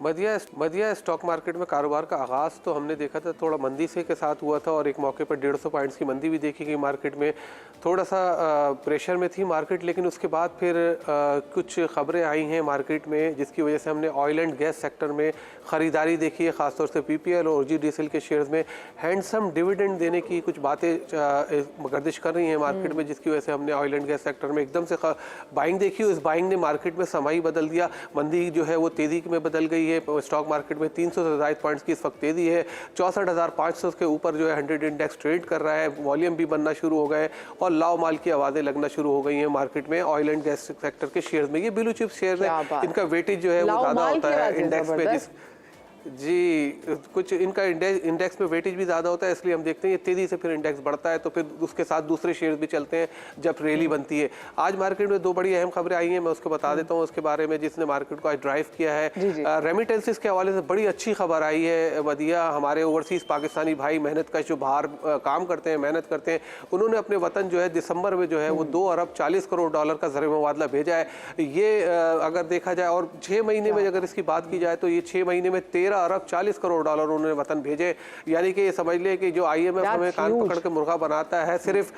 मदिया stock market में कारोबार का आगाज़ तो हमने देखा था थोड़ा मंदी से के साथ हुआ था और एक मौके पर 150 पॉइंट्स की मंदी भी देखी गई मार्केट में। थोड़ा सा प्रेशर में थी मार्केट, लेकिन उसके बाद फिर कुछ खबरें आई हैं मार्केट में जिसकी वजह से हमने ऑयल एंड गैस सेक्टर में ख़रीदारी देखी है, ख़ासतौर से पीपीएल और OGDCL के शेयर्स में हैंडसम डिविडेंड देने की कुछ बातें गर्दिश कर रही हैं मार्केट में, जिसकी वजह से हमने ऑयल एंड गैस सेक्टर में एकदम से बाइंग देखी। इस बाइंग ने मार्केट में समाई बदल दिया, मंदी जो है वो तेज़ी में बदल गई है। स्टॉक मार्केट में 300 से ज़ायद पॉइंट्स की इस वक्त तेज़ी है। 64,500 के ऊपर जो है 100 इंडेक्स ट्रेड कर रहा है, वॉल्यूम भी बनना शुरू हो गए और लाव माल की आवाज़ें लगना शुरू हो गई हैं मार्केट में ऑयल एंड गैस सेक्टर के शेयर्स में। ये ब्लू चिप शेयर्स है, इनका वेटेज जो है वो ज़्यादा होता है इंडेक्स पे। जी, कुछ इनका इंडेक्स में वेटेज भी ज़्यादा होता है, इसलिए हम देखते हैं ये तेज़ी से फिर इंडेक्स बढ़ता है तो फिर उसके साथ दूसरे शेयर्स भी चलते हैं जब रैली बनती है। आज मार्केट में दो बड़ी अहम खबरें आई हैं, मैं उसको बता देता हूँ उसके बारे में जिसने मार्केट को आज ड्राइव किया है। रेमिटेंसेस के हवाले से बड़ी अच्छी खबर आई है। मदिया हमारे ओवरसीज़ पाकिस्तानी भाई मेहनत का जो बाहर काम करते हैं, मेहनत करते हैं, उन्होंने अपने वतन जो है दिसंबर में जो है वो 2 अरब 40 करोड़ डॉलर का ज़र मुबादला भेजा है। ये अगर देखा जाए और 6 महीने में अगर इसकी बात की जाए तो ये 6 महीने में 13 अरब 40 करोड़ डॉलर उन्होंने वतन भेजे। यानी कि ये समझ ले कि जो IMF हमें कान पकड़ के मुर्गा बनाता है, सिर्फ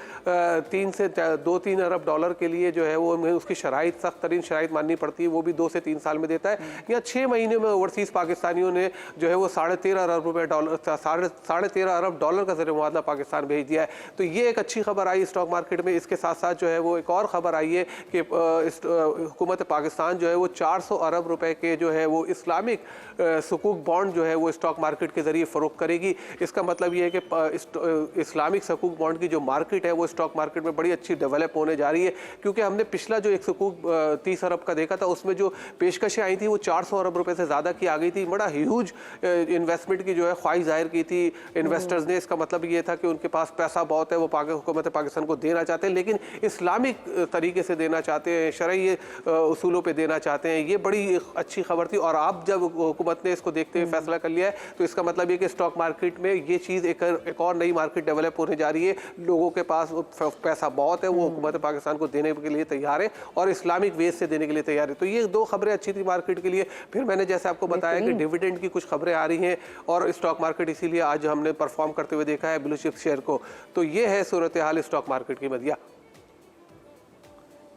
2-3 अरब डॉलर के लिए जो है वो उसकी शराइत सख्त तरीन शराइत माननी पड़ती है, वो भी 2 से 3 साल में देता है। या 6 महीने में ओवरसीज़ पाकिस्तानियों ने जो है वो 13.5 अरब रुपए डॉलर 13.5 अरब डॉलर का ज़र मुबादला पाकिस्तान भेज दिया है। तो ये एक अच्छी खबर आई स्टॉक मार्केट में। इसके साथ साथ जो है वो एक और ख़बर आई है कि हुकूमत पाकिस्तान जो है वो 400 अरब रुपए के जो है वो इस्लामिक सुकूक बॉन्ड जो है वो स्टॉक मार्केट के जरिए फ़रोख्त करेगी। इसका मतलब ये है कि इस्लामिक सुकूक बॉन्ड की जो मार्केट है वो स्टॉक मार्केट में बड़ी अच्छी डेवलप होने जा रही है, क्योंकि हमने पिछला जो एक सुकूक 30 अरब का देखा था उसमें जो पेशकशें आई थी वो 400 अरब रुपए से ज़्यादा की आ गई थी। बड़ा ह्यूज इन्वेस्टमेंट की जो है ख्वाहिश जाहिर की थी इन्वेस्टर्स ने। इसका मतलब ये था कि उनके पास पैसा बहुत है, वो हुकूमत पाकिस्तान को देना चाहते हैं, लेकिन इस्लामिक तरीके से देना चाहते हैं, शरई उसूलों पर देना चाहते हैं। ये बड़ी अच्छी खबर थी और आप जब हुकूमत ने इसको देखते हुए फैसला कर लिया है तो इसका मतलब ये कि स्टॉक मार्केट में ये चीज़ एक और नई मार्केट डेवलप होने जा रही है। लोगों के पास पैसा बहुत है, वो हुकूमत पाकिस्तान को देने के लिए तैयार है और इस्लामिक वेज से देने के लिए तैयार है। तो ये 2 खबरें अच्छी थी मार्केट के लिए। फिर मैंने जैसे आपको बताया कि डिविडेंड की कुछ खबरें आ रही हैं और स्टॉक मार्केट इसीलिए आज हमने परफॉर्म करते हुए देखा है ब्लू चिप शेयर को। तो ये है सूरत हाल स्टॉक मार्केट की। मदिया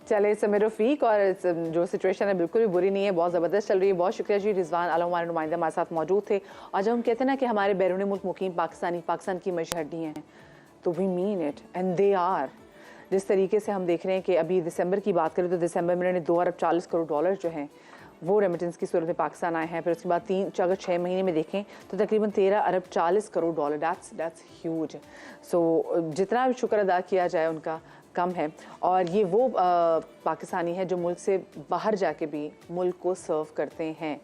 चले समीर रफीक, और जो सिचुएशन है बिल्कुल भी बुरी नहीं है, बहुत ज़बरदस्त चल रही है। बहुत शुक्रिया जी। रिजवान आलम हमारे नुमाइंदे हमारे साथ मौजूद थे। और जब हम कहते हैं ना कि हमारे बैरून मुल्क मुकीम पाकिस्तान की मशी हड्डी हैं, तो we mean it and they are. जिस तरीके से हम देख रहे हैं कि अभी दिसंबर की बात करें तो दिसंबर में उन्होंने 2 अरब 40 करोड़ डॉलर जो हैं वो रेमिटेंस की सूरत में पाकिस्तान आए हैं। फिर उसके बाद अगर 6 महीने में देखें तो तकरीबन 13 अरब 40 crore dollar. That's huge. So जितना भी शुक्र अदा किया जाए उनका कम है। और ये वो पाकिस्तानी है जो मुल्क से बाहर जाके भी मुल्क को सर्व करते हैं।